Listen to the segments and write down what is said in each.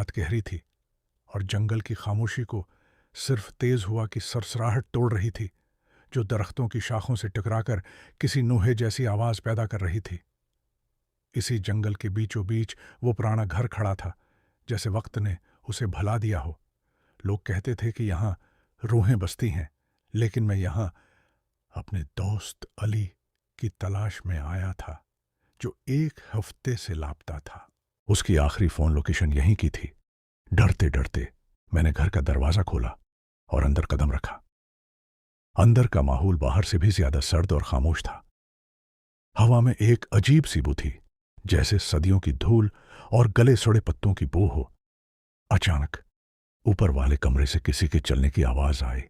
रात गहरी थी और जंगल की खामोशी को सिर्फ तेज हुआ की सरसराहट तोड़ रही थी, जो दरख्तों की शाखों से टकराकर किसी नूहे जैसी आवाज पैदा कर रही थी। इसी जंगल के बीचों बीच वो पुराना घर खड़ा था, जैसे वक्त ने उसे भला दिया हो। लोग कहते थे कि यहां रूहें बसती हैं, लेकिन मैं यहां अपने दोस्त अली की तलाश में आया था, जो 1 हफ्ते से लापता था। उसकी आखिरी फोन लोकेशन यहीं की थी। डरते डरते मैंने घर का दरवाजा खोला और अंदर कदम रखा। अंदर का माहौल बाहर से भी ज्यादा सर्द और खामोश था। हवा में एक अजीब सी बू थी, जैसे सदियों की धूल और गले सड़े पत्तों की बू हो। अचानक ऊपर वाले कमरे से किसी के चलने की आवाज आई।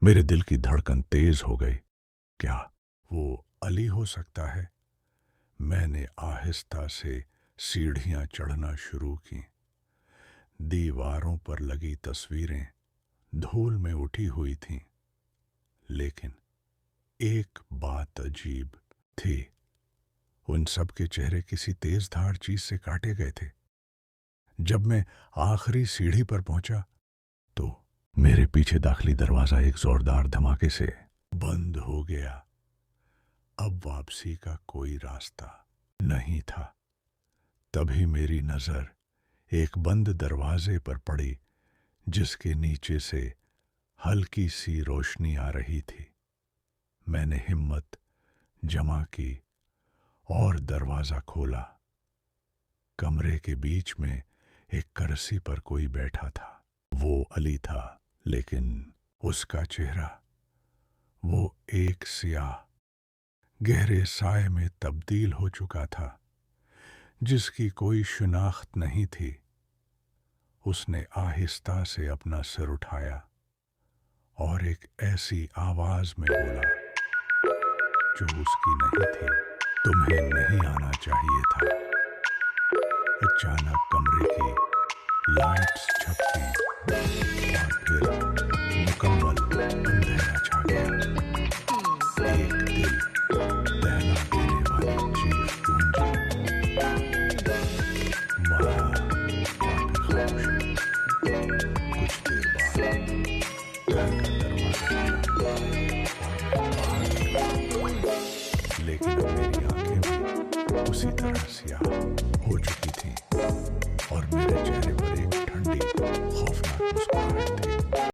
मेरे दिल की धड़कन तेज हो गई। क्या वो अली हो सकता है? मैंने आहिस्ता से सीढ़ियां चढ़ना शुरू की। दीवारों पर लगी तस्वीरें धूल में उठी हुई थीं, लेकिन एक बात अजीब थी। उन सब के चेहरे किसी तेज धार चीज से काटे गए थे। जब मैं आखिरी सीढ़ी पर पहुंचा तो मेरे पीछे दाखिली दरवाजा एक जोरदार धमाके से बंद हो गया। अब वापसी का कोई रास्ता नहीं था। तभी मेरी नजर एक बंद दरवाजे पर पड़ी, जिसके नीचे से हल्की सी रोशनी आ रही थी। मैंने हिम्मत जमा की और दरवाजा खोला। कमरे के बीच में एक कुर्सी पर कोई बैठा था। वो अली था, लेकिन उसका चेहरा वो एक सियाह गहरे साए में तब्दील हो चुका था, जिसकी कोई शिनाख्त नहीं थी। उसने आहिस्ता से अपना सिर उठाया और एक ऐसी आवाज में बोला जो उसकी नहीं थी, तुम्हें नहीं आना चाहिए था। अचानक कमरे की लाइट्स झपकी और फिर मुकम्मल अंधेरा छा गया। एक दिल दहला देने वाली चीख गूंजी। मारा और फिर खामोशी। कुछ देर बाद घर का दरवाजा खुला और मैं बाहर निकला, लेकिन अब मेरी आंखें भी उसी तरह स्याह